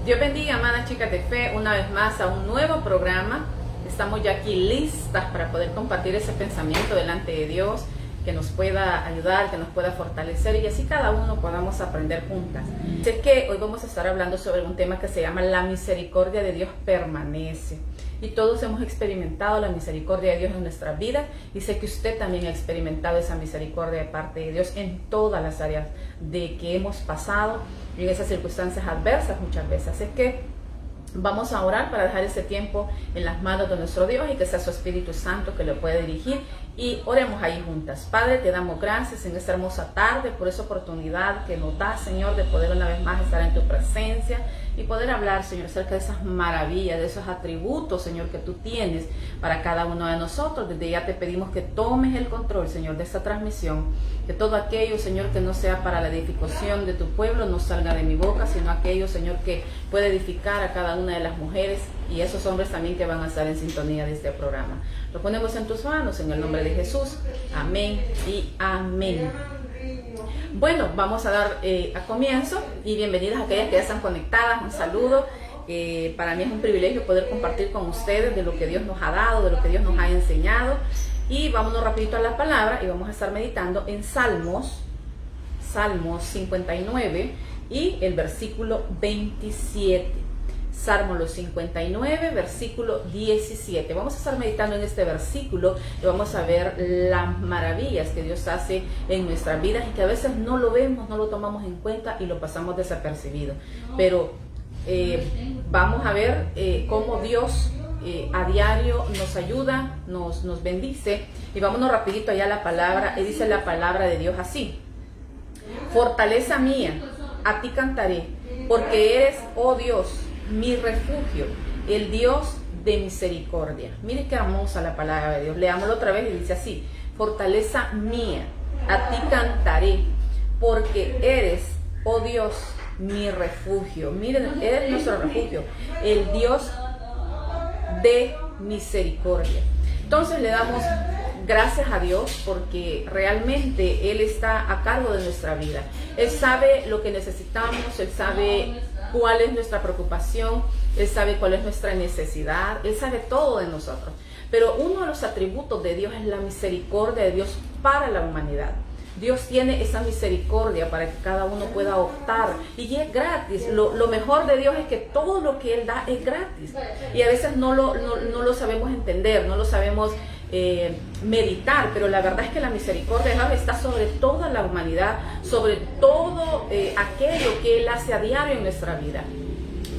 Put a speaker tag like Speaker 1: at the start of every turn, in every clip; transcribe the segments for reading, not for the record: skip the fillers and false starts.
Speaker 1: Dios bendiga, amadas chicas de fe, una vez más a un nuevo programa. Estamos ya aquí listas para poder compartir ese pensamiento delante de Dios, que nos pueda ayudar, que nos pueda fortalecer y así cada uno podamos aprender juntas. Sé que hoy vamos a estar hablando sobre un tema que se llama la misericordia de Dios permanece. Y todos hemos experimentado la misericordia de Dios en nuestras vidas y sé que usted también ha experimentado esa misericordia de parte de Dios en todas las áreas de que hemos pasado en esas circunstancias adversas muchas veces. Así que vamos a orar para dejar ese tiempo en las manos de nuestro Dios y que sea su Espíritu Santo que lo pueda dirigir y oremos ahí juntas. Padre, te damos gracias en esta hermosa tarde por esa oportunidad que nos da, Señor, de poder una vez más estar en tu presencia y poder hablar, Señor, acerca de esas maravillas, de esos atributos, Señor, que tú tienes para cada uno de nosotros. Desde ya te pedimos que tomes el control, Señor, de esta transmisión, que todo aquello, Señor, que no sea para la edificación de tu pueblo no salga de mi boca, sino aquello, Señor, que puede edificar a cada una de las mujeres y esos hombres también que van a estar en sintonía de este programa. Lo ponemos en tus manos, en el nombre de Jesús. Amén y amén. Bueno, vamos a dar a comienzo y bienvenidas a aquellas que ya están conectadas. Un saludo. Para mí es un privilegio poder compartir con ustedes de lo que Dios nos ha dado, de lo que Dios nos ha enseñado. Y vámonos rapidito a la palabra y vamos a estar meditando en Salmos 59 y el versículo 27. Salmos 59, versículo 17. Vamos a estar meditando en este versículo y vamos a ver las maravillas que Dios hace en nuestras vidas y que a veces no lo vemos, no lo tomamos en cuenta y lo pasamos desapercibido. Pero vamos a ver cómo Dios a diario nos ayuda, nos bendice. Y vámonos rapidito allá a la palabra. Y dice la palabra de Dios así: fortaleza mía, a ti cantaré, porque eres, oh Dios, mi refugio, el Dios de misericordia. Mire qué hermosa la palabra de Dios. Leámoslo otra vez y dice así: fortaleza mía, a ti cantaré, porque eres, oh Dios, mi refugio. Miren, eres nuestro refugio, el Dios de misericordia. Entonces le damos gracias a Dios porque realmente Él está a cargo de nuestra vida. Él sabe lo que necesitamos, Él sabe cuál es nuestra preocupación, Él sabe cuál es nuestra necesidad, Él sabe todo de nosotros. Pero uno de los atributos de Dios es la misericordia de Dios para la humanidad. Dios tiene esa misericordia para que cada uno pueda optar y es gratis. Lo mejor de Dios es que todo lo que Él da es gratis y a veces no lo sabemos entender, no lo sabemos meditar, pero la verdad es que la misericordia de Dios está sobre toda la humanidad, sobre todo aquello que Él hace a diario en nuestra vida.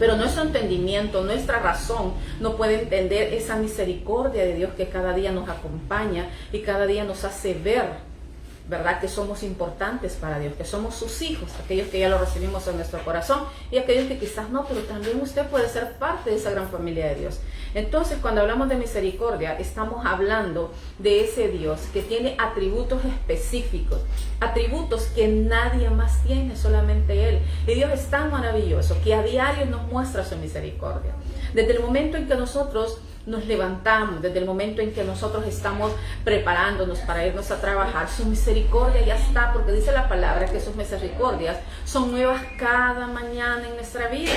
Speaker 1: Pero nuestro entendimiento, nuestra razón no puede entender esa misericordia de Dios que cada día nos acompaña y cada día nos hace ver, ¿verdad?, que somos importantes para Dios, que somos sus hijos, aquellos que ya lo recibimos en nuestro corazón y aquellos que quizás no, pero también usted puede ser parte de esa gran familia de Dios. Entonces, cuando hablamos de misericordia, estamos hablando de ese Dios que tiene atributos específicos, atributos que nadie más tiene, solamente Él. Y Dios es tan maravilloso que a diario nos muestra su misericordia. Desde el momento en que nosotros nos levantamos, desde el momento en que nosotros estamos preparándonos para irnos a trabajar, su misericordia ya está, porque dice la palabra que sus misericordias son nuevas cada mañana en nuestra vida.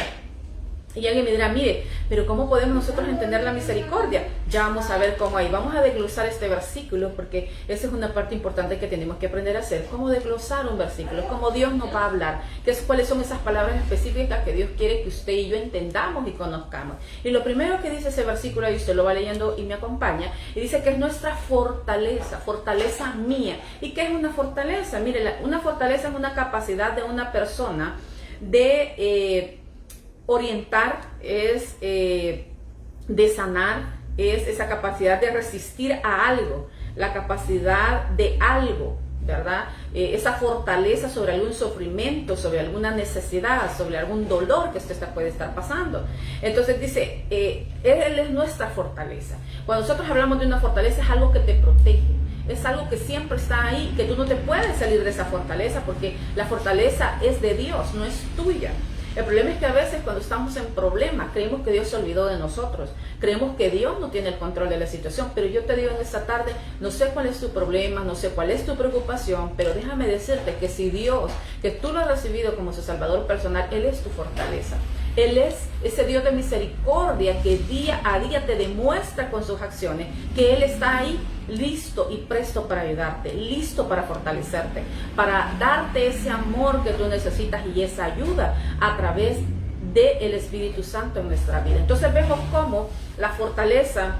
Speaker 1: Y alguien me dirá, mire, pero ¿cómo podemos nosotros entender la misericordia? Ya vamos a ver cómo ahí. Vamos a desglosar este versículo porque esa es una parte importante que tenemos que aprender a hacer. Cómo desglosar un versículo, cómo Dios nos va a hablar, cuáles son esas palabras específicas que Dios quiere que usted y yo entendamos y conozcamos. Y lo primero que dice ese versículo, ahí usted lo va leyendo y me acompaña, y dice que es nuestra fortaleza, fortaleza mía. ¿Y qué es una fortaleza? Mire, una fortaleza es una capacidad de una persona de orientar, es de sanar, es esa capacidad de resistir a algo, la capacidad de algo, ¿verdad? Esa fortaleza sobre algún sufrimiento, sobre alguna necesidad, sobre algún dolor que usted puede estar pasando. Entonces dice, Él es nuestra fortaleza. Cuando nosotros hablamos de una fortaleza, es algo que te protege. Es algo que siempre está ahí, que tú no te puedes salir de esa fortaleza porque la fortaleza es de Dios, no es tuya. El problema es que a veces cuando estamos en problemas creemos que Dios se olvidó de nosotros, creemos que Dios no tiene el control de la situación, pero yo te digo en esta tarde, no sé cuál es tu problema, no sé cuál es tu preocupación, pero déjame decirte que si Dios, que tú lo has recibido como su Salvador personal, Él es tu fortaleza. Él es ese Dios de misericordia que día a día te demuestra con sus acciones que Él está ahí listo y presto para ayudarte, listo para fortalecerte, para darte ese amor que tú necesitas y esa ayuda a través del Espíritu Santo en nuestra vida. Entonces vemos cómo la fortaleza,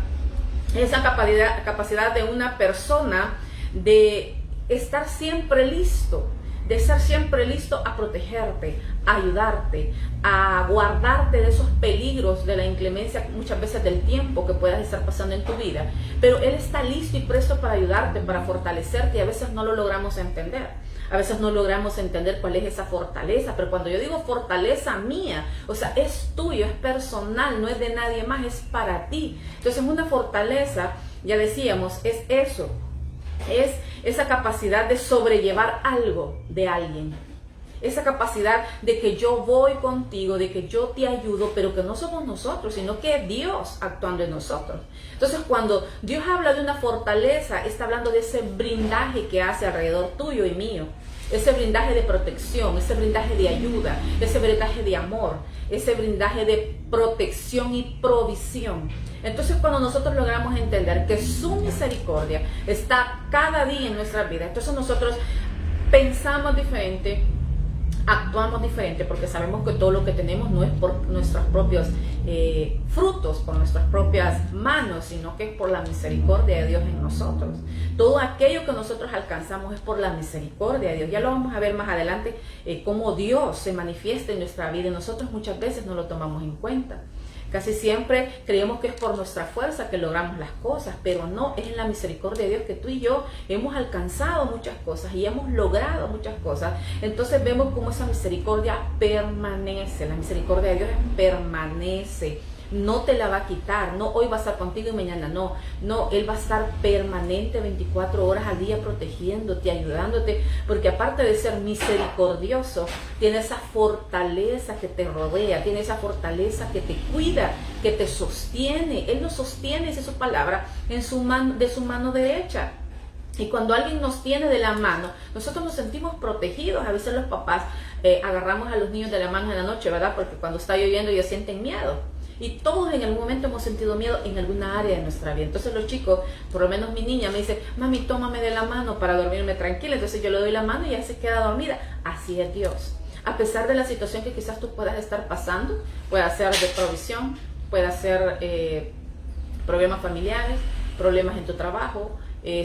Speaker 1: esa capacidad de una persona de estar siempre listo, de estar siempre listo a protegerte, a ayudarte, a guardarte de esos peligros de la inclemencia muchas veces del tiempo que puedas estar pasando en tu vida. Pero Él está listo y presto para ayudarte, para fortalecerte, y a veces no lo logramos entender. A veces no logramos entender cuál es esa fortaleza, pero cuando yo digo fortaleza mía, o sea, es tuyo, es personal, no es de nadie más, es para ti. Entonces una fortaleza, ya decíamos, es eso, es esa capacidad de sobrellevar algo de alguien. Esa capacidad de que yo voy contigo, de que yo te ayudo, pero que no somos nosotros, sino que es Dios actuando en nosotros. Entonces, cuando Dios habla de una fortaleza, está hablando de ese blindaje que hace alrededor tuyo y mío. Ese blindaje de protección, ese blindaje de ayuda, ese blindaje de amor, ese blindaje de protección y provisión. Entonces, cuando nosotros logramos entender que su misericordia está cada día en nuestra vida, entonces nosotros pensamos diferente, actuamos diferente, porque sabemos que todo lo que tenemos no es por nuestros propios frutos, por nuestras propias manos, sino que es por la misericordia de Dios en nosotros. Todo aquello que nosotros alcanzamos es por la misericordia de Dios. Ya lo vamos a ver más adelante, cómo Dios se manifiesta en nuestra vida, y nosotros muchas veces no lo tomamos en cuenta. Casi siempre creemos que es por nuestra fuerza que logramos las cosas, pero no, es en la misericordia de Dios que tú y yo hemos alcanzado muchas cosas y hemos logrado muchas cosas. Entonces vemos cómo esa misericordia permanece, la misericordia de Dios permanece. No te la va a quitar, no hoy va a estar contigo y mañana no, Él va a estar permanente 24 horas al día protegiéndote, ayudándote, porque aparte de ser misericordioso, tiene esa fortaleza que te rodea, tiene esa fortaleza que te cuida, que te sostiene. Él nos sostiene, dice su palabra, de su mano derecha. Y cuando alguien nos tiene de la mano, nosotros nos sentimos protegidos. A veces los papás agarramos a los niños de la mano en la noche, ¿verdad? Porque cuando está lloviendo ellos sienten miedo. Y todos en algún momento hemos sentido miedo en alguna área de nuestra vida. Entonces los chicos, por lo menos mi niña me dice, mami, tómame de la mano para dormirme tranquila. Entonces yo le doy la mano y ella se queda dormida. Así es Dios. A pesar de la situación que quizás tú puedas estar pasando, puede ser de provisión, puede ser problemas familiares, problemas en tu trabajo,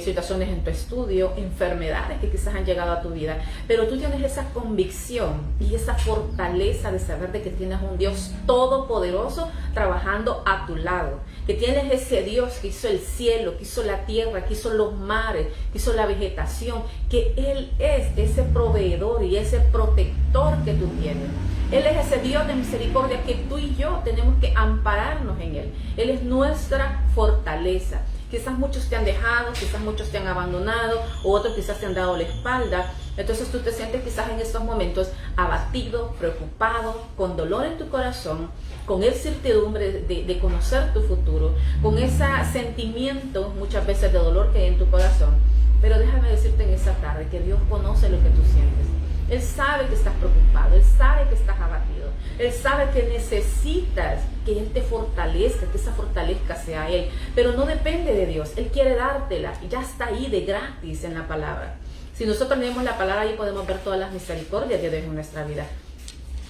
Speaker 1: situaciones en tu estudio, enfermedades que quizás han llegado a tu vida, pero tú tienes esa convicción y esa fortaleza de saber de que tienes un Dios todopoderoso trabajando a tu lado, que tienes ese Dios que hizo el cielo, que hizo la tierra, que hizo los mares, que hizo la vegetación, que Él es ese proveedor y ese protector que tú tienes. Él es ese Dios de misericordia que tú y yo tenemos que ampararnos en Él. Él es nuestra fortaleza. Quizás muchos te han dejado, quizás muchos te han abandonado, o otros quizás te han dado la espalda. Entonces tú te sientes quizás en estos momentos abatido, preocupado, con dolor en tu corazón, con esa incertidumbre de conocer tu futuro, con ese sentimiento muchas veces de dolor que hay en tu corazón. Pero déjame decirte en esa tarde que Dios conoce lo que tú sientes. Él sabe que estás preocupado, Él sabe que estás abatido, Él sabe que necesitas que Él te fortalezca, que esa fortaleza sea Él, pero no depende de Dios. Él quiere dártela, ya está ahí de gratis en la palabra. Si nosotros leemos la palabra, ahí podemos ver todas las misericordias de Dios en nuestra vida.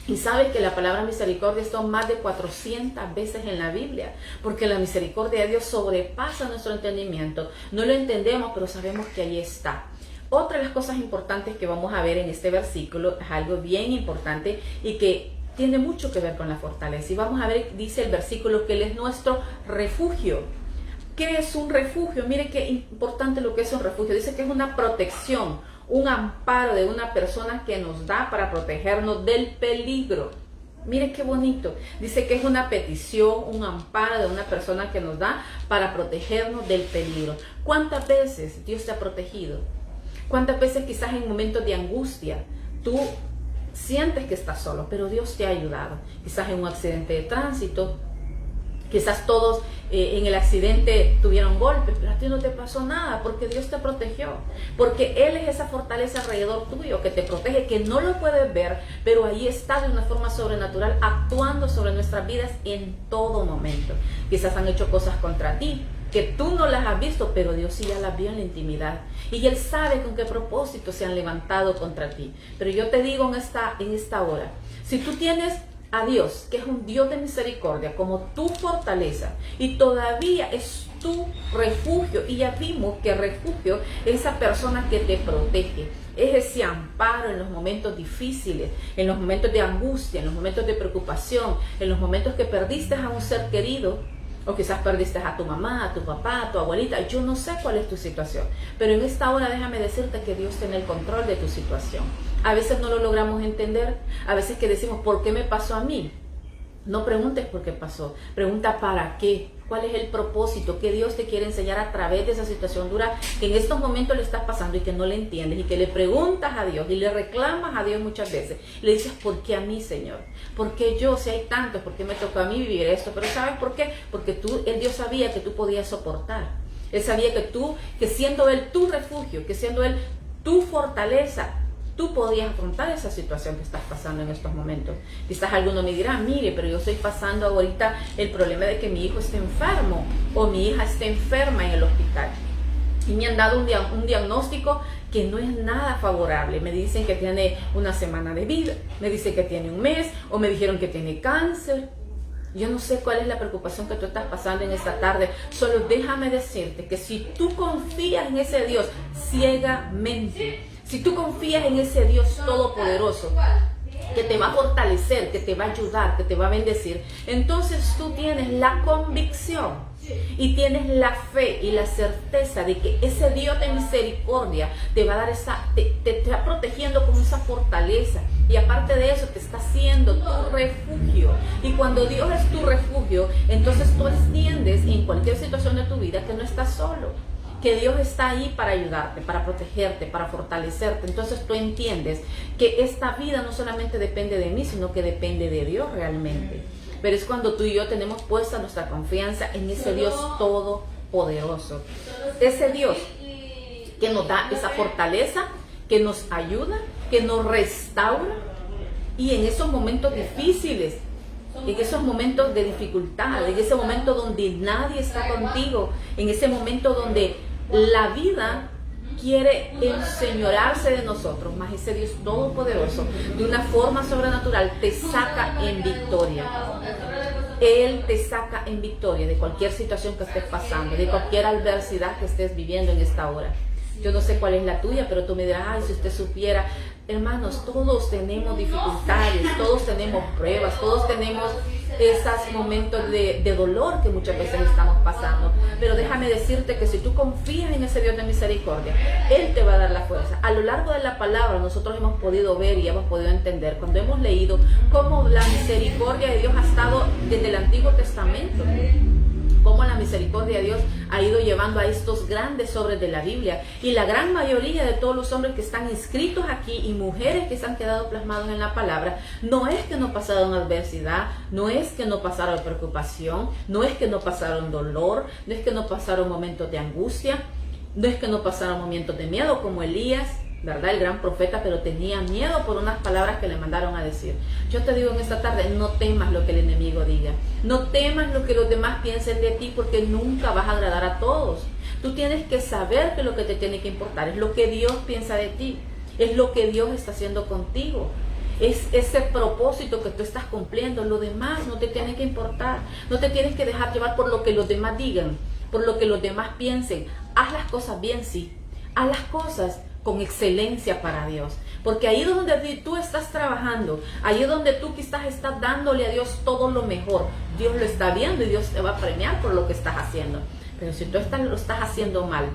Speaker 1: Y sabes que la palabra misericordia está más de 400 veces en la Biblia, porque la misericordia de Dios sobrepasa nuestro entendimiento. No lo entendemos, pero sabemos que ahí está. Otra de las cosas importantes que vamos a ver en este versículo es algo bien importante y que tiene mucho que ver con la fortaleza. Y vamos a ver, dice el versículo, que Él es nuestro refugio. ¿Qué es un refugio? Mire qué importante lo que es un refugio. Dice que es una protección, un amparo de una persona que nos da para protegernos del peligro. Mire qué bonito. Dice que es una petición, un amparo de una persona que nos da para protegernos del peligro. ¿Cuántas veces Dios te ha protegido? ¿Cuántas veces quizás en momentos de angustia tú sientes que estás solo, pero Dios te ha ayudado? Quizás en un accidente de tránsito, Quizás todos en el accidente tuvieron golpes, pero a ti no te pasó nada porque Dios te protegió. Porque Él es esa fortaleza alrededor tuyo que te protege, que no lo puedes ver, pero ahí está de una forma sobrenatural actuando sobre nuestras vidas en todo momento. Quizás han hecho cosas contra ti que tú no las has visto, pero Dios sí ya las vio en la intimidad. Y Él sabe con qué propósito se han levantado contra ti. Pero yo te digo en esta hora, si tú tienes a Dios, que es un Dios de misericordia, como tu fortaleza, y todavía es tu refugio, y ya vimos que refugio es esa persona que te protege, es ese amparo en los momentos difíciles, en los momentos de angustia, en los momentos de preocupación, en los momentos que perdiste a un ser querido, o quizás perdiste a tu mamá, a tu papá, a tu abuelita. Yo no sé cuál es tu situación, pero en esta hora déjame decirte que Dios tiene el control de tu situación. A veces no lo logramos entender, a veces que decimos, ¿por qué me pasó a mí? No preguntes por qué pasó, pregunta para qué, cuál es el propósito, qué Dios te quiere enseñar a través de esa situación dura que en estos momentos le estás pasando y que no le entiendes y que le preguntas a Dios y le reclamas a Dios muchas veces. Le dices, ¿por qué a mí, Señor? ¿Por qué yo? Si hay tantos, ¿por qué me tocó a mí vivir esto? Pero ¿sabes por qué? Porque Dios sabía que tú podías soportar. Él sabía que siendo Él tu refugio, que siendo Él tu fortaleza, tú podías afrontar esa situación que estás pasando en estos momentos. Quizás alguno me dirá, mire, pero yo estoy pasando ahorita el problema de que mi hijo está enfermo o mi hija está enferma en el hospital. Y me han dado un diagnóstico que no es nada favorable. Me dicen que tiene una semana de vida, me dicen que tiene un mes, o me dijeron que tiene cáncer. Yo no sé cuál es la preocupación que tú estás pasando en esta tarde. Solo déjame decirte que si tú confías en ese Dios ciegamente, si tú confías en ese Dios todopoderoso, que te va a fortalecer, que te va a ayudar, que te va a bendecir, entonces tú tienes la convicción y tienes la fe y la certeza de que ese Dios de misericordia te va a dar te está protegiendo con esa fortaleza, y aparte de eso te está haciendo tu refugio. Y cuando Dios es tu refugio, entonces tú entiendes en cualquier situación de tu vida que no estás solo, que Dios está ahí para ayudarte, para protegerte, para fortalecerte. Entonces tú entiendes que esta vida no solamente depende de mí, sino que depende de Dios realmente. Pero es cuando tú y yo tenemos puesta nuestra confianza en ese Dios todopoderoso. Ese Dios que nos da esa fortaleza, que nos ayuda, que nos restaura. Y en esos momentos difíciles, en esos momentos de dificultad, en ese momento donde nadie está contigo, en ese momento donde la vida quiere enseñorearse de nosotros, más ese Dios todopoderoso, de una forma sobrenatural, te saca en victoria. Él te saca en victoria de cualquier situación que estés pasando, de cualquier adversidad que estés viviendo en esta hora. Yo no sé cuál es la tuya, pero tú me dirás, ay, si usted supiera. Hermanos, todos tenemos dificultades, todos tenemos pruebas, todos tenemos esos momentos de dolor que muchas veces estamos pasando. Pero déjame decirte que si tú confías en ese Dios de misericordia, Él te va a dar la fuerza. A lo largo de la palabra nosotros hemos podido ver y hemos podido entender, cuando hemos leído cómo la misericordia de Dios ha estado desde el Antiguo Testamento, cómo la misericordia de Dios ha ido llevando a estos grandes hombres de la Biblia, y la gran mayoría de todos los hombres que están inscritos aquí y mujeres que se han quedado plasmados en la palabra, no es que no pasaron adversidad, no es que no pasaron preocupación, no es que no pasaron dolor, no es que no pasaron momentos de angustia, no es que no pasaron momentos de miedo como Elías, ¿verdad? El gran profeta, pero tenía miedo por unas palabras que le mandaron a decir. Yo te digo en esta tarde, no temas lo que el enemigo diga, no temas lo que los demás piensen de ti, porque nunca vas a agradar a todos. Tú tienes que saber que lo que te tiene que importar es lo que Dios piensa de ti, es lo que Dios está haciendo contigo, es ese propósito que tú estás cumpliendo. Lo demás no te tiene que importar, no te tienes que dejar llevar por lo que los demás digan, por lo que los demás piensen. Haz las cosas bien, sí, haz las cosas con excelencia para Dios, porque ahí donde tú estás trabajando, ahí donde tú quizás estás dándole a Dios todo lo mejor, Dios lo está viendo y Dios te va a premiar por lo que estás haciendo. Pero si tú lo estás haciendo mal,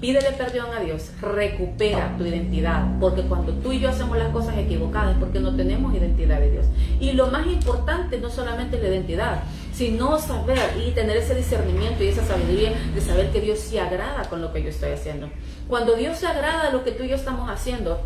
Speaker 1: pídele perdón a Dios, recupera tu identidad, porque cuando tú y yo hacemos las cosas equivocadas es porque no tenemos identidad de Dios. Y lo más importante no solamente la identidad, sino saber y tener ese discernimiento y esa sabiduría de saber que Dios se agrada con lo que yo estoy haciendo. Cuando Dios se agrada de lo que tú y yo estamos haciendo,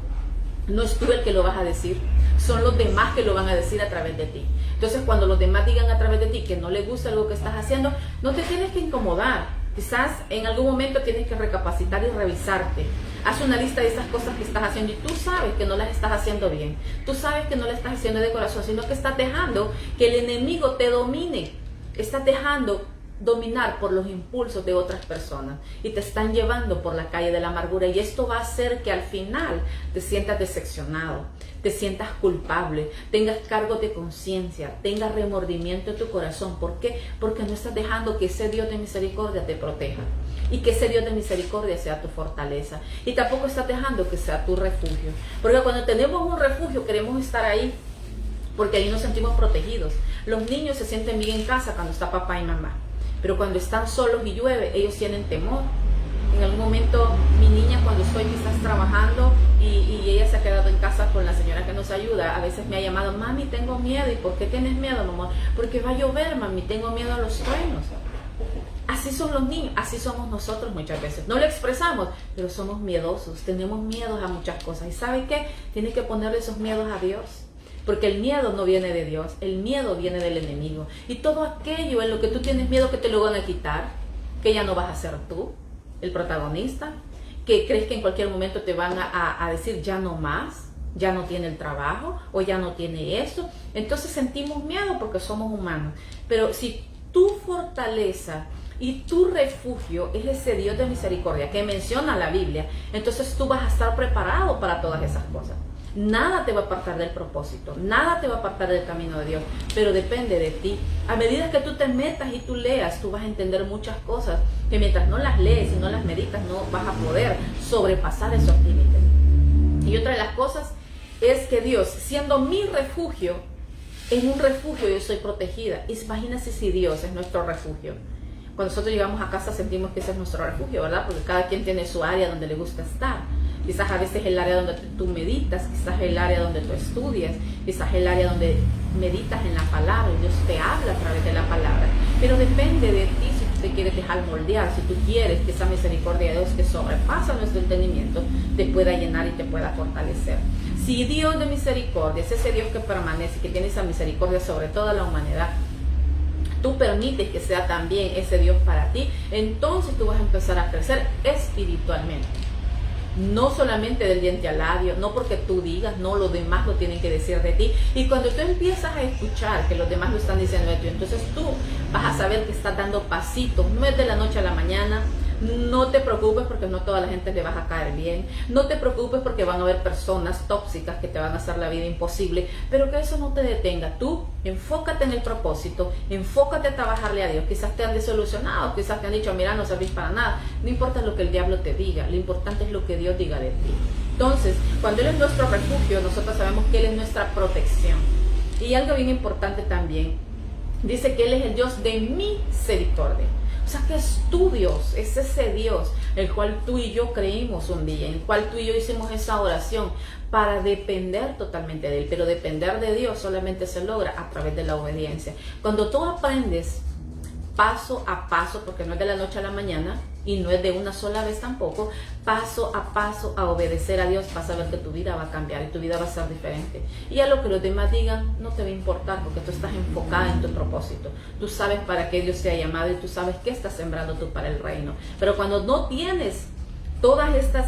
Speaker 1: no es tú el que lo vas a decir, son los demás que lo van a decir a través de ti. Entonces, cuando los demás digan a través de ti que no les gusta algo que estás haciendo, no te tienes que incomodar. Quizás en algún momento tienes que recapacitar y revisarte. Haz una lista de esas cosas que estás haciendo y tú sabes que no las estás haciendo bien. Tú sabes que no las estás haciendo de corazón, sino que estás dejando que el enemigo te domine. Estás dejando dominar por los impulsos de otras personas y te están llevando por la calle de la amargura, y esto va a hacer que al final te sientas decepcionado, te sientas culpable, tengas cargo de conciencia, tengas remordimiento en tu corazón. ¿Por qué? Porque no estás dejando que ese Dios de misericordia te proteja y que ese Dios de misericordia sea tu fortaleza, y tampoco estás dejando que sea tu refugio, porque cuando tenemos un refugio queremos estar ahí porque ahí nos sentimos protegidos. Los niños se sienten bien en casa cuando está papá y mamá, pero cuando están solos y llueve, ellos tienen temor. En algún momento, mi niña, cuando estoy quizás trabajando y ella se ha quedado en casa con la señora que nos ayuda, a veces me ha llamado: mami, tengo miedo. ¿Y por qué tienes miedo, mamá? Porque va a llover, mami, tengo miedo a los truenos. Así son los niños, así somos nosotros muchas veces. No lo expresamos, pero somos miedosos, tenemos miedos a muchas cosas. ¿Y sabe qué? Tienes que ponerle esos miedos a Dios. Porque el miedo no viene de Dios, el miedo viene del enemigo. Y todo aquello en lo que tú tienes miedo que te lo van a quitar, que ya no vas a ser tú el protagonista, que crees que en cualquier momento te van a decir ya no más, ya no tiene el trabajo o ya no tiene eso. Entonces sentimos miedo porque somos humanos. Pero si tu fortaleza y tu refugio es ese Dios de misericordia que menciona la Biblia, entonces tú vas a estar preparado para todas esas cosas. Nada te va a apartar del propósito, nada te va a apartar del camino de Dios, pero depende de ti. A medida que tú te metas y tú leas, tú vas a entender muchas cosas que mientras no las lees y no las meditas, no vas a poder sobrepasar esos límites. Y otra de las cosas es que Dios, siendo mi refugio, en un refugio yo soy protegida. Imagínense si Dios es nuestro refugio. Cuando nosotros llegamos a casa sentimos que ese es nuestro refugio, ¿verdad? Porque cada quien tiene su área donde le gusta estar. Quizás a veces el área donde tú meditas, quizás el área donde tú estudias, quizás el área donde meditas en la palabra y Dios te habla a través de la palabra. Pero depende de ti si tú te quieres dejar moldear, si tú quieres que esa misericordia de Dios que sobrepasa nuestro entendimiento te pueda llenar y te pueda fortalecer. Si Dios de misericordia es ese Dios que permanece, que tiene esa misericordia sobre toda la humanidad, tú permites que sea también ese Dios para ti, entonces tú vas a empezar a crecer espiritualmente. No solamente del diente al labio, no porque tú digas, no, los demás lo tienen que decir de ti. Y cuando tú empiezas a escuchar que los demás lo están diciendo de ti, entonces tú vas a saber que estás dando pasitos. No es de la noche a la mañana. No te preocupes porque no toda la gente le vas a caer bien. No te preocupes porque van a haber personas tóxicas que te van a hacer la vida imposible. Pero que eso no te detenga. Tú enfócate en el propósito, enfócate a trabajarle a Dios. Quizás te han desilusionado, quizás te han dicho: mira, no servís para nada. No importa lo que el diablo te diga, lo importante es lo que Dios diga de ti. Entonces, cuando Él es nuestro refugio, nosotros sabemos que Él es nuestra protección. Y algo bien importante también, dice que Él es el Dios de misericordia. O sea que es tu Dios, es ese Dios el cual tú y yo creímos un día, en el cual tú y yo hicimos esa oración para depender totalmente de Él. Pero depender de Dios solamente se logra a través de la obediencia. Cuando tú aprendes paso a paso, porque no es de la noche a la mañana y no es de una sola vez tampoco, paso a obedecer a Dios, vas a ver que tu vida va a cambiar y tu vida va a ser diferente. Y a lo que los demás digan no te va a importar, porque tú estás enfocada en tu propósito. Tú sabes para qué Dios te ha llamado y tú sabes qué estás sembrando tú para el reino. Pero cuando no tienes todas estas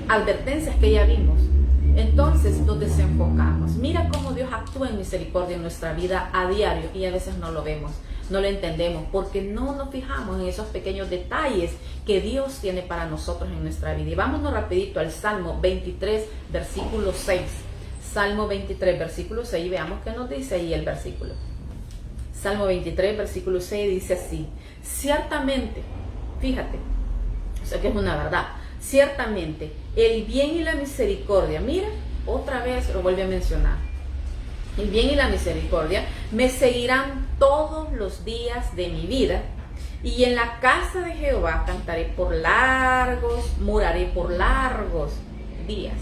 Speaker 1: advertencias que ya vimos, entonces nos desenfocamos. Mira cómo Dios actúa en misericordia en nuestra vida a diario y a veces no lo vemos, no lo entendemos porque no nos fijamos en esos pequeños detalles que Dios tiene para nosotros en nuestra vida. Y vámonos rapidito al Salmo 23, versículo 6. Salmo 23, versículo 6, y veamos qué nos dice ahí el versículo. Salmo 23, versículo 6 dice así: ciertamente, fíjate, o sea que es una verdad, ciertamente el bien y la misericordia, mira, otra vez lo vuelve a mencionar, el bien y la misericordia me seguirán todos los días de mi vida, y en la casa de Jehová moraré por largos días.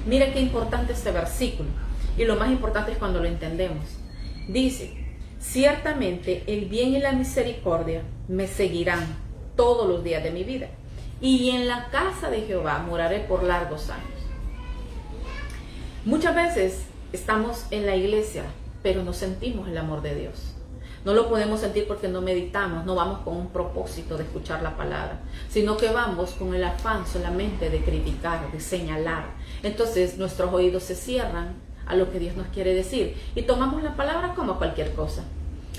Speaker 1: Mira qué importante este versículo, y lo más importante es cuando lo entendemos. Dice: ciertamente el bien y la misericordia me seguirán todos los días de mi vida, y en la casa de Jehová moraré por largos años. Muchas veces estamos en la iglesia, pero no sentimos el amor de Dios. No lo podemos sentir porque no meditamos, no vamos con un propósito de escuchar la palabra, sino que vamos con el afán solamente de criticar, de señalar. Entonces nuestros oídos se cierran a lo que Dios nos quiere decir y tomamos la palabra como cualquier cosa.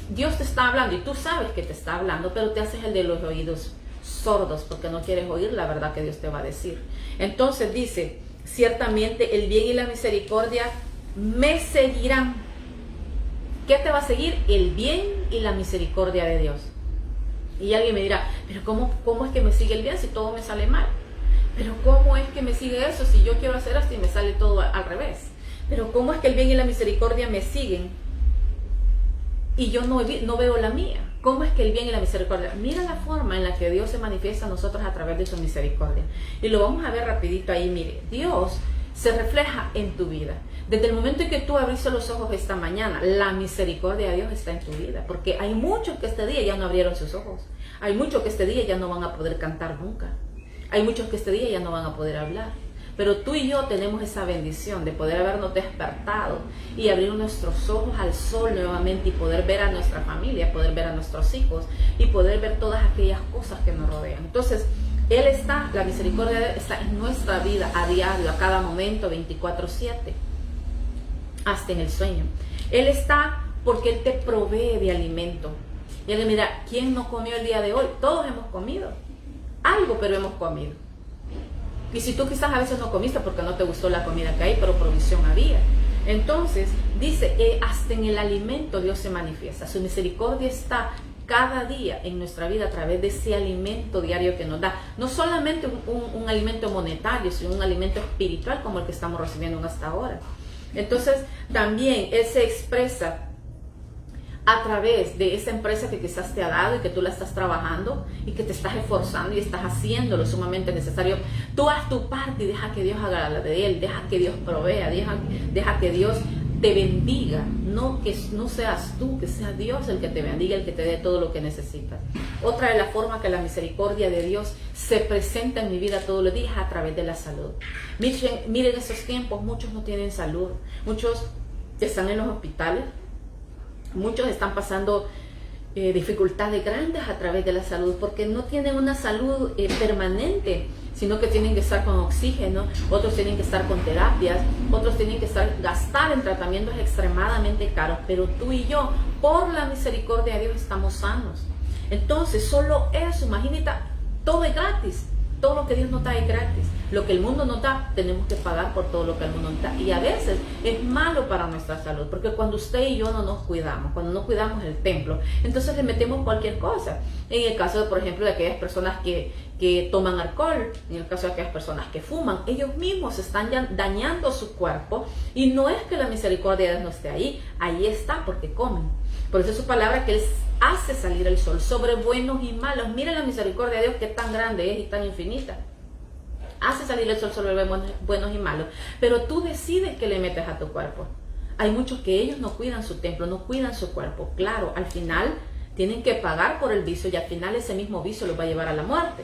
Speaker 1: Dios te está hablando y tú sabes que te está hablando, pero te haces el de los oídos sordos porque no quieres oír la verdad que Dios te va a decir. Entonces dice, ciertamente el bien y la misericordia me seguirán. ¿Qué te va a seguir? El bien y la misericordia de Dios. Y alguien me dirá, pero ¿cómo es que me sigue el bien si todo me sale mal? Pero ¿cómo es que me sigue eso si yo quiero hacer esto y me sale todo al revés? Pero ¿cómo es que el bien y la misericordia me siguen y yo no veo la mía? ¿Cómo es que el bien y la misericordia? Mira la forma en la que Dios se manifiesta a nosotros a través de su misericordia. Y lo vamos a ver rapidito ahí. Mire, Dios se refleja en tu vida. Desde el momento en que tú abriste los ojos esta mañana, la misericordia de Dios está en tu vida. Porque hay muchos que este día ya no abrieron sus ojos. Hay muchos que este día ya no van a poder cantar nunca. Hay muchos que este día ya no van a poder hablar. Pero tú y yo tenemos esa bendición de poder habernos despertado y abrir nuestros ojos al sol nuevamente y poder ver a nuestra familia, poder ver a nuestros hijos y poder ver todas aquellas cosas que nos rodean. Entonces, la misericordia de Él está en nuestra vida a diario, a cada momento, 24/7, hasta en el sueño. Él está porque Él te provee de alimento. Y Él mira, ¿quién no comió el día de hoy? Todos hemos comido algo, pero hemos comido. Y si tú quizás a veces no comiste porque no te gustó la comida que hay, pero provisión había. Entonces, dice, hasta en el alimento Dios se manifiesta. Su misericordia está cada día en nuestra vida a través de ese alimento diario que nos da. No solamente un alimento monetario, sino un alimento espiritual como el que estamos recibiendo hasta ahora. Entonces, también Él se expresa a través de esa empresa que quizás te ha dado y que tú la estás trabajando y que te estás esforzando y estás haciendo lo sumamente necesario. Tú haz tu parte y deja que Dios haga la de Él, deja que Dios provea, deja que Dios te bendiga. No que no seas tú, que sea Dios el que te bendiga, el que te dé todo lo que necesitas. Otra de las formas que la misericordia de Dios se presenta en mi vida todos los días a través de la salud. Miren esos tiempos, muchos no tienen salud, muchos están en los hospitales. Muchos están pasando dificultades grandes a través de la salud porque no tienen una salud permanente, sino que tienen que estar con oxígeno, otros tienen que estar con terapias, otros tienen que gastar en tratamientos extremadamente caros, pero tú y yo, por la misericordia de Dios, estamos sanos. Entonces, solo eso, imagínate, todo es gratis. Todo lo que Dios nos da es gratis. Lo que el mundo nos da, tenemos que pagar por todo lo que el mundo nos da. Y a veces es malo para nuestra salud, porque cuando usted y yo no nos cuidamos, cuando no cuidamos el templo, entonces le metemos cualquier cosa. En el caso, por ejemplo, de aquellas personas que toman alcohol, en el caso de aquellas personas que fuman, ellos mismos están dañando su cuerpo. Y no es que la misericordia de Dios no esté ahí está porque comen. Por eso es su palabra que Él hace salir el sol sobre buenos y malos. Mira la misericordia de Dios que tan grande es y tan infinita. Hace salir el sol sobre buenos y malos. Pero tú decides que le metes a tu cuerpo. Hay muchos que ellos no cuidan su templo, no cuidan su cuerpo. Claro, al final tienen que pagar por el vicio y al final ese mismo vicio los va a llevar a la muerte.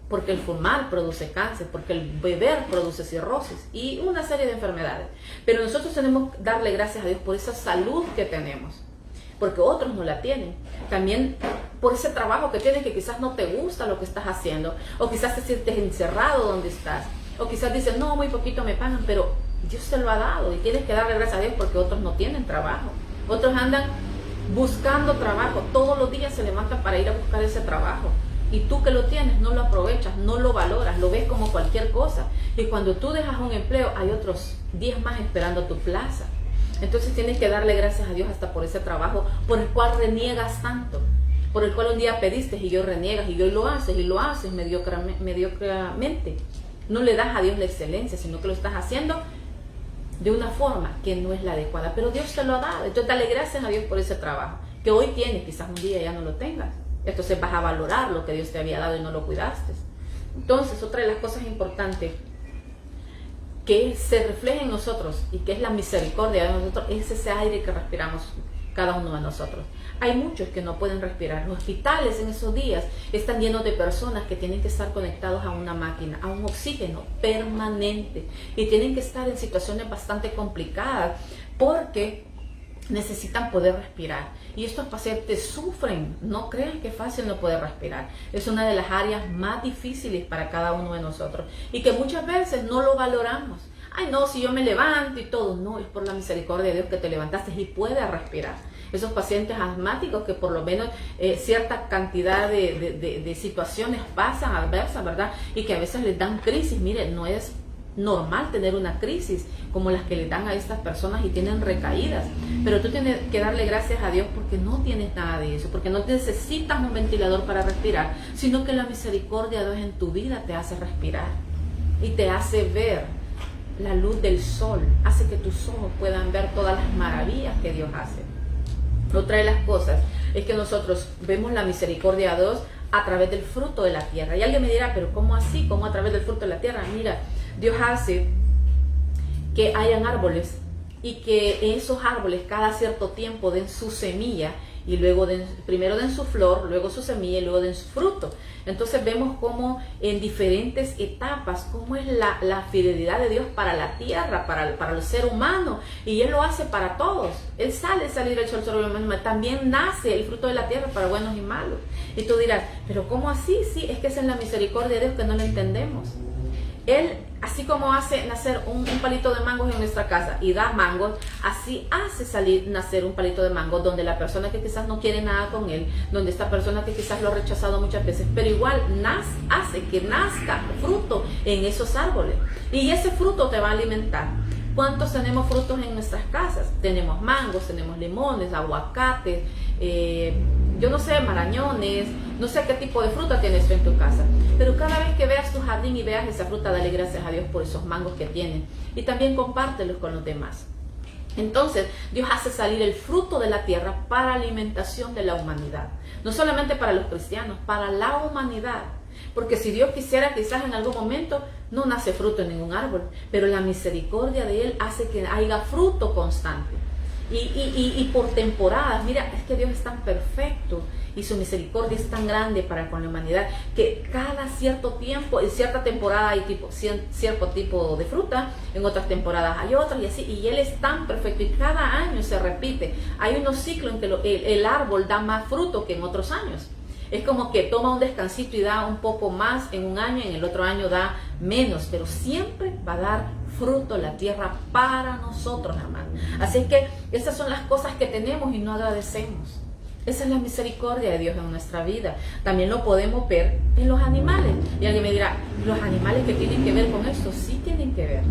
Speaker 1: Porque el fumar produce cáncer, porque el beber produce cirrosis y una serie de enfermedades. Pero nosotros tenemos que darle gracias a Dios por esa salud que tenemos. Porque otros no la tienen. También por ese trabajo que tienes que quizás no te gusta lo que estás haciendo, o quizás te sientes encerrado donde estás, o quizás dices, no, muy poquito me pagan, pero Dios te lo ha dado y tienes que darle gracias a Dios porque otros no tienen trabajo. Otros andan buscando trabajo, todos los días se levantan para ir a buscar ese trabajo. Y tú que lo tienes, no lo aprovechas, no lo valoras, lo ves como cualquier cosa. Y cuando tú dejas un empleo, hay otros 10 más esperando tu plaza. Entonces tienes que darle gracias a Dios hasta por ese trabajo por el cual reniegas tanto, por el cual un día pediste y yo reniegas y hoy lo haces mediocremente. No le das a Dios la excelencia, sino que lo estás haciendo de una forma que no es la adecuada, pero Dios te lo ha dado. Entonces dale gracias a Dios por ese trabajo que hoy tienes, quizás un día ya no lo tengas. Entonces vas a valorar lo que Dios te había dado y no lo cuidaste. Entonces, otra de las cosas importantes que se refleja en nosotros y que es la misericordia de nosotros es ese aire que respiramos cada uno de nosotros. Hay muchos que no pueden respirar. Los hospitales en esos días están llenos de personas que tienen que estar conectados a una máquina, a un oxígeno permanente, y tienen que estar en situaciones bastante complicadas porque necesitan poder respirar. Y estos pacientes sufren. No crean que es fácil no poder respirar. Es una de las áreas más difíciles para cada uno de nosotros y que muchas veces no lo valoramos. Ay, no, si yo me levanto y todo. No, es por la misericordia de Dios que te levantaste y puedes respirar. Esos pacientes asmáticos que por lo menos cierta cantidad de situaciones pasan adversas, ¿verdad? Y que a veces les dan crisis. Mire, no es normal tener una crisis como las que le dan a estas personas y tienen recaídas, pero tú tienes que darle gracias a Dios porque no tienes nada de eso, porque no necesitas un ventilador para respirar, sino que la misericordia de Dios en tu vida te hace respirar y te hace ver la luz del sol, hace que tus ojos puedan ver todas las maravillas que Dios hace. Otra de las cosas es que nosotros vemos la misericordia de Dios a través del fruto de la tierra. Y alguien me dirá, pero ¿cómo así? ¿Cómo a través del fruto de la tierra? Mira, Dios hace que hayan árboles y que esos árboles cada cierto tiempo den su semilla y luego primero den su flor, luego su semilla y luego den su fruto. Entonces vemos cómo en diferentes etapas, cómo es la fidelidad de Dios para la tierra, para el ser humano, y Él lo hace para todos. Él salir el sol sobre el humano, también nace el fruto de la tierra para buenos y malos. Y tú dirás, pero ¿cómo así? Sí, es que esa es la misericordia de Dios que no lo entendemos. Él, así como hace nacer un palito de mangos en nuestra casa y da mangos, así hace nacer un palito de mangos donde la persona que quizás no quiere nada con él, donde esta persona que quizás lo ha rechazado muchas veces, pero igual hace que nazca fruto en esos árboles. Y ese fruto te va a alimentar. ¿Cuántos tenemos frutos en nuestras casas? Tenemos mangos, tenemos limones, aguacates, yo no sé, marañones, no sé qué tipo de fruta tienes tú en tu casa. Pero cada vez que veas tu jardín y veas esa fruta, dale gracias a Dios por esos mangos que tienen. Y también compártelos con los demás. Entonces, Dios hace salir el fruto de la tierra para alimentación de la humanidad. No solamente para los cristianos, para la humanidad. Porque si Dios quisiera, quizás en algún momento no nace fruto en ningún árbol, pero la misericordia de Él hace que haya fruto constante. Y por temporadas, mira, es que Dios es tan perfecto y su misericordia es tan grande para con la humanidad que cada cierto tiempo, en cierta temporada hay cierto tipo de fruta, en otras temporadas hay otras y así, y Él es tan perfecto y cada año se repite. Hay unos ciclos en que el árbol da más fruto que en otros años. Es como que toma un descansito y da un poco más en un año, en el otro año da menos, pero siempre va a dar fruto la tierra para nosotros, hermanos. Así es que esas son las cosas que tenemos y no agradecemos. Esa es la misericordia de Dios en nuestra vida. También lo podemos ver en los animales. Y alguien me dirá, ¿los animales que tienen que ver con esto? Sí tienen que ver.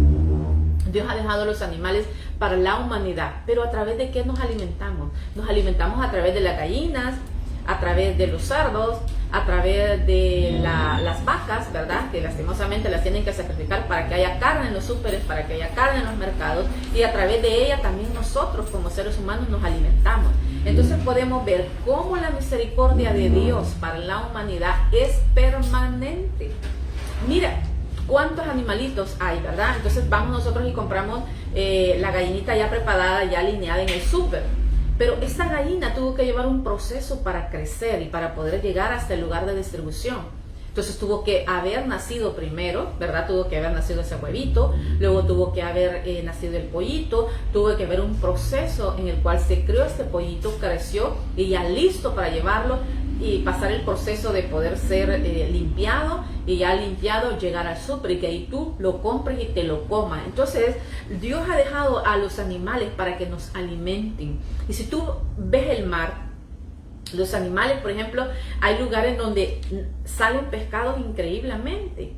Speaker 1: Dios ha dejado los animales para la humanidad, pero ¿a través de qué nos alimentamos? Nos alimentamos a través de las gallinas, a través de los cerdos, a través de las vacas, ¿verdad? Que lastimosamente las tienen que sacrificar para que haya carne en los súperes, para que haya carne en los mercados, y a través de ella también nosotros como seres humanos nos alimentamos. Entonces podemos ver cómo la misericordia de Dios para la humanidad es permanente. Mira cuántos animalitos hay, ¿verdad? Entonces vamos nosotros y compramos la gallinita ya preparada, ya alineada en el súper. Pero esta gallina tuvo que llevar un proceso para crecer y para poder llegar hasta el lugar de distribución. Entonces tuvo que haber nacido primero, ¿verdad? Tuvo que haber nacido ese huevito, luego tuvo que haber nacido el pollito, tuvo que haber un proceso en el cual se crió este pollito, creció y ya listo para llevarlo y pasar el proceso de poder ser limpiado, y ya limpiado llegar al súper y que ahí tú lo compres y te lo comas. Entonces Dios ha dejado a los animales para que nos alimenten. Y si tú ves el mar, los animales, por ejemplo, hay lugares donde salen pescados increíblemente,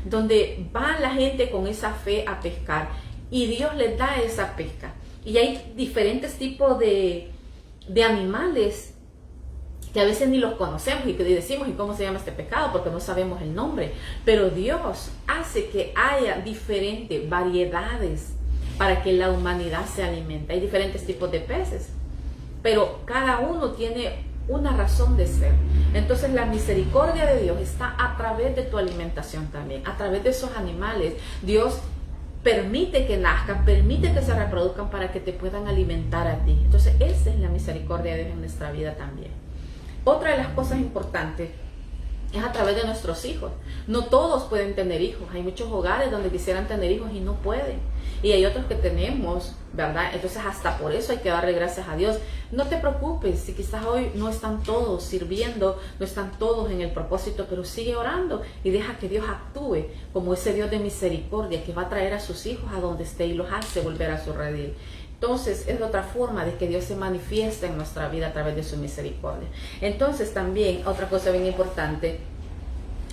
Speaker 1: donde va la gente con esa fe a pescar y Dios les da esa pesca. Y hay diferentes tipos de animales que a veces ni los conocemos y que decimos, ¿y cómo se llama este pescado? Porque no sabemos el nombre. Pero Dios hace que haya diferentes variedades para que la humanidad se alimente. Hay diferentes tipos de peces, pero cada uno tiene una razón de ser. Entonces la misericordia de Dios está a través de tu alimentación también, a través de esos animales. Dios permite que nazcan, permite que se reproduzcan para que te puedan alimentar a ti. Entonces esa es la misericordia de Dios en nuestra vida también. Otra de las cosas importantes es a través de nuestros hijos. No todos pueden tener hijos. Hay muchos hogares donde quisieran tener hijos y no pueden. Y hay otros que tenemos, ¿verdad? Entonces hasta por eso hay que darle gracias a Dios. No te preocupes si quizás hoy no están todos sirviendo, no están todos en el propósito, pero sigue orando y deja que Dios actúe como ese Dios de misericordia que va a traer a sus hijos a donde esté y los hace volver a su redil. Entonces es otra forma de que Dios se manifiesta en nuestra vida a través de su misericordia. Entonces también otra cosa bien importante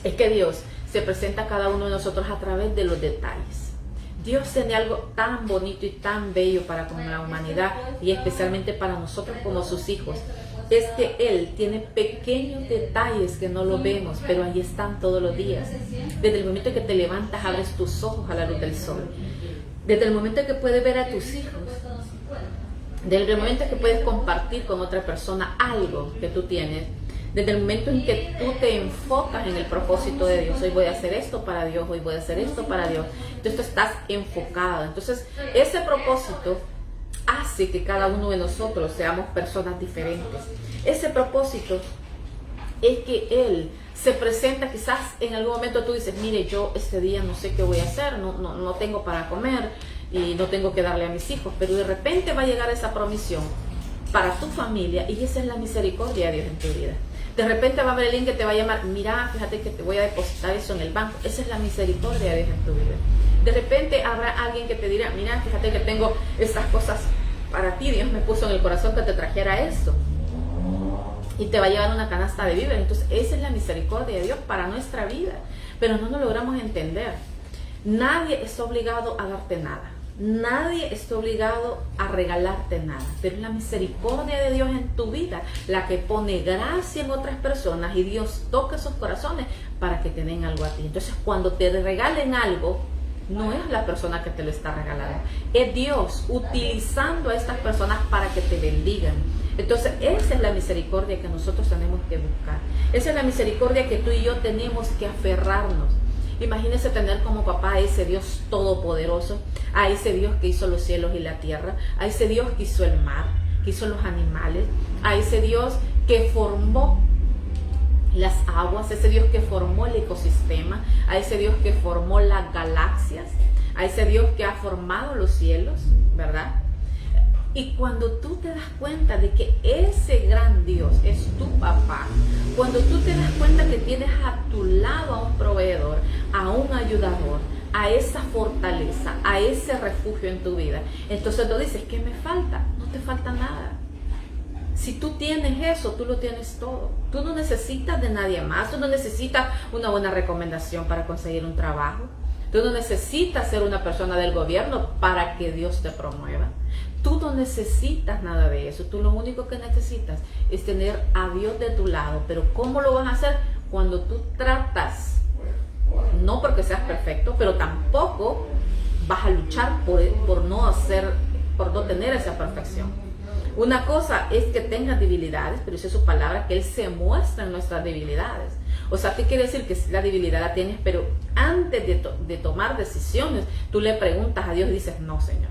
Speaker 1: es que Dios se presenta a cada uno de nosotros a través de los detalles. Dios tiene algo tan bonito y tan bello para con la humanidad y especialmente para nosotros como sus hijos. Es que Él tiene pequeños detalles que no lo vemos, pero ahí están todos los días. Desde el momento que te levantas, abres tus ojos a la luz del sol. Desde el momento que puedes ver a tus hijos, desde el momento que puedes compartir con otra persona algo que tú tienes, desde el momento en que tú te enfocas en el propósito de Dios, hoy voy a hacer esto para Dios, hoy voy a hacer esto para Dios, entonces tú estás enfocado. Entonces ese propósito hace que cada uno de nosotros seamos personas diferentes. Ese propósito es que Él se presenta, quizás en algún momento tú dices, mire, yo este día no sé qué voy a hacer, no tengo para comer y no tengo que darle a mis hijos, pero de repente va a llegar esa provisión para tu familia y esa es la misericordia de Dios en tu vida. De repente va a haber alguien que te va a llamar, mira, fíjate que te voy a depositar eso en el banco, esa es la misericordia de Dios en tu vida. De repente habrá alguien que te dirá, mira, fíjate que tengo estas cosas para ti, Dios me puso en el corazón que te trajera esto. Y te va a llevar una canasta de víveres. Entonces esa es la misericordia de Dios para nuestra vida. Pero no lo logramos entender. Nadie está obligado a darte nada. Nadie está obligado a regalarte nada. Pero es la misericordia de Dios en tu vida la que pone gracia en otras personas. Y Dios toca esos corazones para que te den algo a ti. Entonces cuando te regalen algo, no es la persona que te lo está regalando. Es Dios utilizando a estas personas para que te bendigan. Entonces esa es la misericordia que nosotros tenemos que buscar. Esa es la misericordia que tú y yo tenemos que aferrarnos. Imagínese tener como papá a ese Dios todopoderoso, a ese Dios que hizo los cielos y la tierra, a ese Dios que hizo el mar, que hizo los animales, a ese Dios que formó las aguas, ese Dios que formó el ecosistema, a ese Dios que formó las galaxias, a ese Dios que ha formado los cielos, ¿verdad? Y cuando tú te das cuenta de que ese gran Dios es tu papá, cuando tú te das cuenta que tienes a tu lado a un proveedor, a un ayudador, a esa fortaleza, a ese refugio en tu vida, entonces tú dices, ¿qué me falta? No te falta nada. Si tú tienes eso, tú lo tienes todo. Tú no necesitas de nadie más, tú no necesitas una buena recomendación para conseguir un trabajo. Tú no necesitas ser una persona del gobierno para que Dios te promueva. Tú no necesitas nada de eso. Tú lo único que necesitas es tener a Dios de tu lado. Pero ¿cómo lo vas a hacer? Cuando tú tratas, no porque seas perfecto, pero tampoco vas a luchar por no tener esa perfección. Una cosa es que tengas debilidades, pero dice su palabra que Él se muestra en nuestras debilidades. O sea, ¿qué quiere decir? Que la debilidad la tienes, pero antes de tomar decisiones, tú le preguntas a Dios y dices, no, Señor,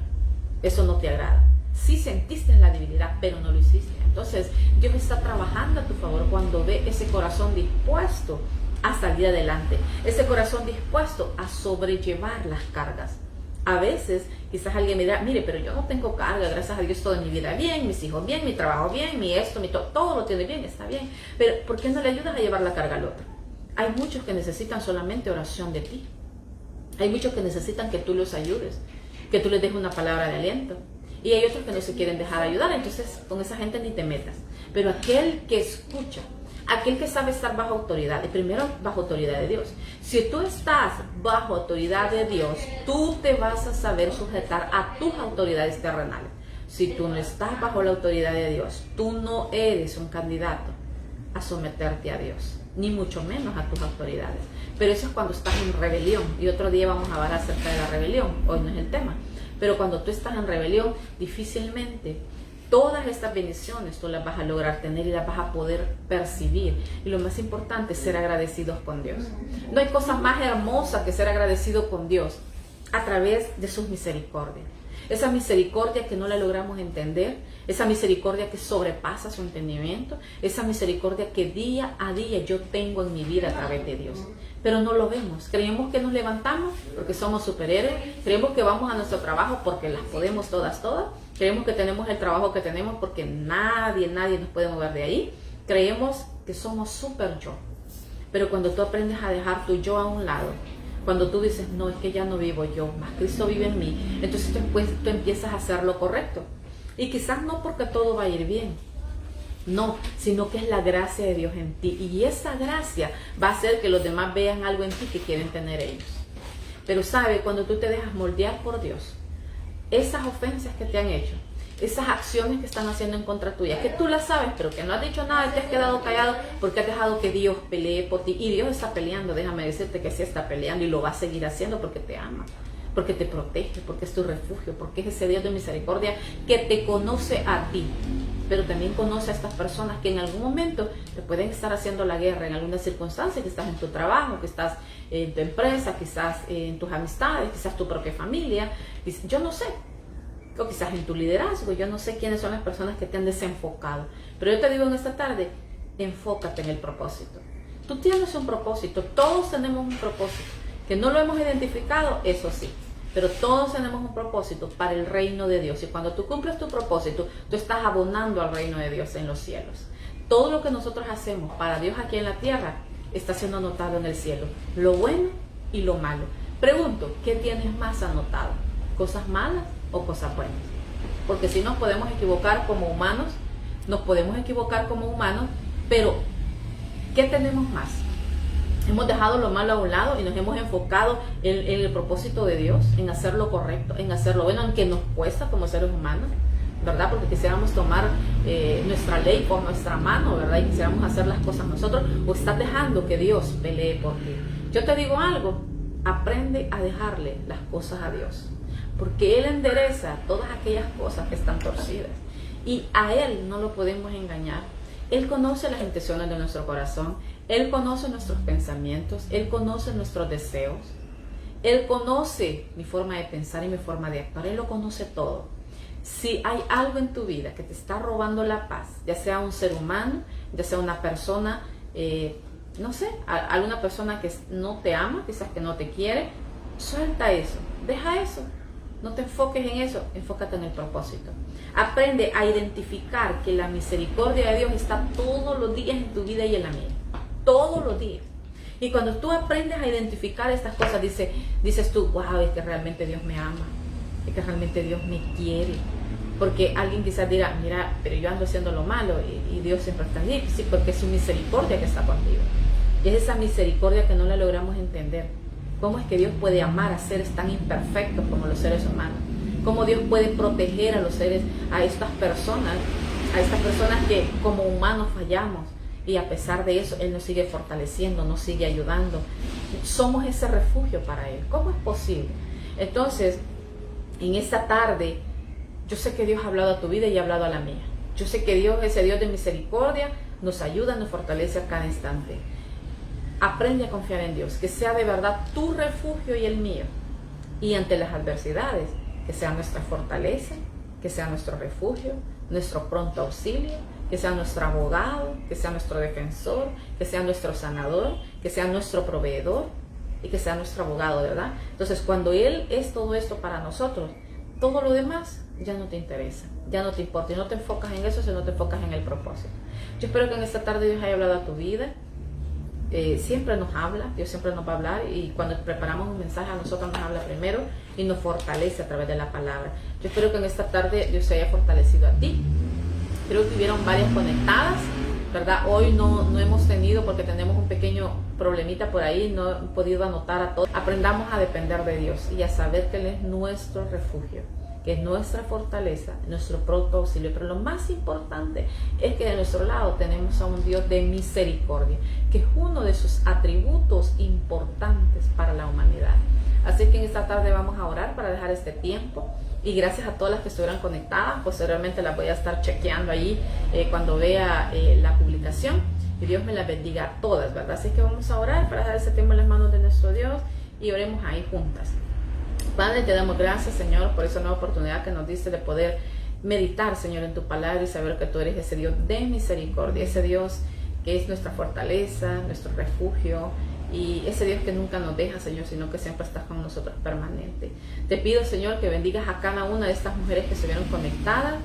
Speaker 1: eso no te agrada. Sí sentiste la debilidad, pero no lo hiciste. Entonces, Dios está trabajando a tu favor cuando ve ese corazón dispuesto a salir adelante, ese corazón dispuesto a sobrellevar las cargas. A veces, quizás alguien me dirá, mire, pero yo no tengo carga, gracias a Dios, toda mi vida bien, mis hijos bien, mi trabajo bien, mi esto, mi todo lo tiene bien, está bien. Pero, ¿por qué no le ayudas a llevar la carga al otro? Hay muchos que necesitan solamente oración de ti. Hay muchos que necesitan que tú los ayudes, que tú les dejes una palabra de aliento. Y hay otros que no se quieren dejar ayudar, entonces con esa gente ni te metas. Pero aquel que escucha, aquel que sabe estar bajo autoridad, y primero bajo autoridad de Dios. Si tú estás bajo autoridad de Dios, tú te vas a saber sujetar a tus autoridades terrenales. Si tú no estás bajo la autoridad de Dios, tú no eres un candidato a someterte a Dios, ni mucho menos a tus autoridades. Pero eso es cuando estás en rebelión, y otro día vamos a hablar acerca de la rebelión, hoy no es el tema. Pero cuando tú estás en rebelión, difícilmente todas estas bendiciones tú las vas a lograr tener y las vas a poder percibir. Y lo más importante es ser agradecidos con Dios. No hay cosa más hermosa que ser agradecido con Dios. a través de sus misericordias. Esa misericordia que no la logramos entender, esa misericordia que sobrepasa su entendimiento, esa misericordia que día a día yo tengo en mi vida a través de Dios. Pero no lo vemos. Creemos que nos levantamos porque somos superhéroes, creemos que vamos a nuestro trabajo porque las podemos todas. Creemos que tenemos el trabajo que tenemos porque nadie nos puede mover de ahí. Creemos que somos super yo. Pero cuando tú aprendes a dejar tu yo a un lado, cuando tú dices, no, es que ya no vivo yo, más Cristo vive en mí, entonces después tú empiezas a hacer lo correcto. Y quizás no porque todo va a ir bien, no, sino que es la gracia de Dios en ti. Y esa gracia va a hacer que los demás vean algo en ti que quieren tener ellos. Pero sabe, cuando tú te dejas moldear por Dios, esas ofensas que te han hecho, esas acciones que están haciendo en contra tuya, que tú las sabes, pero que no has dicho nada y te has quedado callado porque has dejado que Dios pelee por ti. Y Dios está peleando, déjame decirte que sí está peleando y lo va a seguir haciendo porque te ama, porque te protege, porque es tu refugio, porque es ese Dios de misericordia que te conoce a ti, pero también conoce a estas personas que en algún momento te pueden estar haciendo la guerra en alguna circunstancia, que estás en tu trabajo, que estás en tu empresa, quizás en tus amistades, quizás tu propia familia, yo no sé. O quizás en tu liderazgo, yo no sé quiénes son las personas que te han desenfocado. Pero yo te digo en esta tarde, enfócate en el propósito. Tú tienes un propósito, todos tenemos un propósito. Que no lo hemos identificado, eso sí. Pero todos tenemos un propósito para el reino de Dios. Y cuando tú cumples tu propósito, tú estás abonando al reino de Dios en los cielos. Todo lo que nosotros hacemos para Dios aquí en la tierra está siendo anotado en el cielo. Lo bueno y lo malo. Pregunto, ¿qué tienes más anotado? ¿Cosas malas o cosas buenas? Porque si nos podemos equivocar como humanos, pero ¿qué tenemos más? Hemos dejado lo malo a un lado y nos hemos enfocado en el propósito de Dios, en hacer lo correcto, en hacer lo bueno, aunque nos cuesta como seres humanos, ¿verdad? Porque quisiéramos tomar nuestra ley por nuestra mano, ¿verdad? Y quisiéramos hacer las cosas nosotros, o estás dejando que Dios pelee por ti. Yo te digo algo, aprende a dejarle las cosas a Dios, porque Él endereza todas aquellas cosas que están torcidas y a Él no lo podemos engañar. Él conoce las intenciones de nuestro corazón, Él conoce nuestros pensamientos, Él conoce nuestros deseos, Él conoce mi forma de pensar y mi forma de actuar, Él lo conoce todo. Si hay algo en tu vida que te está robando la paz, ya sea un ser humano, ya sea una persona, no sé, alguna persona que no te ama, quizás que no te quiere, suelta eso, deja eso. No te enfoques en eso, enfócate en el propósito. Aprende a identificar que la misericordia de Dios está todos los días en tu vida y en la mía. Todos los días. Y cuando tú aprendes a identificar estas cosas, dices tú, wow, es que realmente Dios me ama. Es que realmente Dios me quiere. Porque alguien quizás dirá, mira, pero yo ando haciendo lo malo y Dios siempre está allí. Sí, porque es su misericordia que está contigo. Y es esa misericordia que no la logramos entender. ¿Cómo es que Dios puede amar a seres tan imperfectos como los seres humanos? ¿Cómo Dios puede proteger a los seres, a estas personas que como humanos fallamos? Y a pesar de eso, Él nos sigue fortaleciendo, nos sigue ayudando. Somos ese refugio para Él. ¿Cómo es posible? Entonces, en esta tarde, yo sé que Dios ha hablado a tu vida y ha hablado a la mía. Yo sé que Dios, ese Dios de misericordia, nos ayuda, nos fortalece a cada instante. Aprende a confiar en Dios, que sea de verdad tu refugio y el mío. Y ante las adversidades, que sea nuestra fortaleza, que sea nuestro refugio, nuestro pronto auxilio, que sea nuestro abogado, que sea nuestro defensor, que sea nuestro sanador, que sea nuestro proveedor y que sea nuestro abogado, ¿verdad? Entonces, cuando Él es todo esto para nosotros, todo lo demás ya no te interesa, ya no te importa y no te enfocas en eso, sino te enfocas en el propósito. Yo espero que en esta tarde Dios haya hablado a tu vida. Siempre nos habla, Dios siempre nos va a hablar, y cuando preparamos un mensaje a nosotros nos habla primero y nos fortalece a través de la palabra. Yo espero que en esta tarde Dios se haya fortalecido a ti. Creo que hubieron varias conectadas, ¿verdad? Hoy no hemos tenido, porque tenemos un pequeño problemita por ahí, no he podido anotar a todos. Aprendamos a depender de Dios y a saber que Él es nuestro refugio, que es nuestra fortaleza, nuestro pronto auxilio. Pero lo más importante es que de nuestro lado tenemos a un Dios de misericordia, que es uno de sus atributos importantes para la humanidad. Así que en esta tarde vamos a orar para dejar este tiempo. Y gracias a todas las que estuvieran conectadas, posteriormente las voy a estar chequeando ahí cuando vea la publicación. Y Dios me las bendiga a todas, ¿verdad? Así que vamos a orar para dejar este tiempo en las manos de nuestro Dios y oremos ahí juntas. Padre, te damos gracias, Señor, por esa nueva oportunidad que nos diste de poder meditar, Señor, en tu palabra y saber que tú eres ese Dios de misericordia, ese Dios que es nuestra fortaleza, nuestro refugio, y ese Dios que nunca nos deja, Señor, sino que siempre estás con nosotros permanente. Te pido, Señor, que bendigas a cada una de estas mujeres que se vieron conectadas,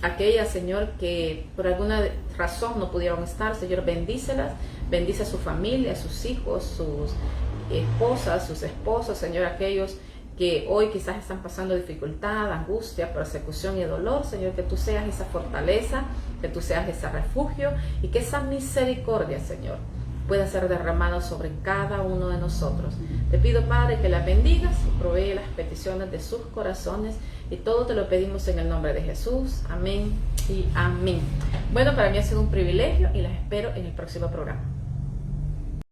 Speaker 1: aquellas, Señor, que por alguna razón no pudieron estar. Señor, bendícelas, bendice a su familia, a sus hijos, sus esposas, sus esposos, Señor, aquellos que hoy quizás están pasando dificultad, angustia, persecución y dolor. Señor, que tú seas esa fortaleza, que tú seas ese refugio y que esa misericordia, Señor, pueda ser derramada sobre cada uno de nosotros. Te pido, Padre, que las bendigas y provee las peticiones de sus corazones, y todo te lo pedimos en el nombre de Jesús. Amén y amén. Bueno, para mí ha sido un privilegio y las espero en el próximo programa.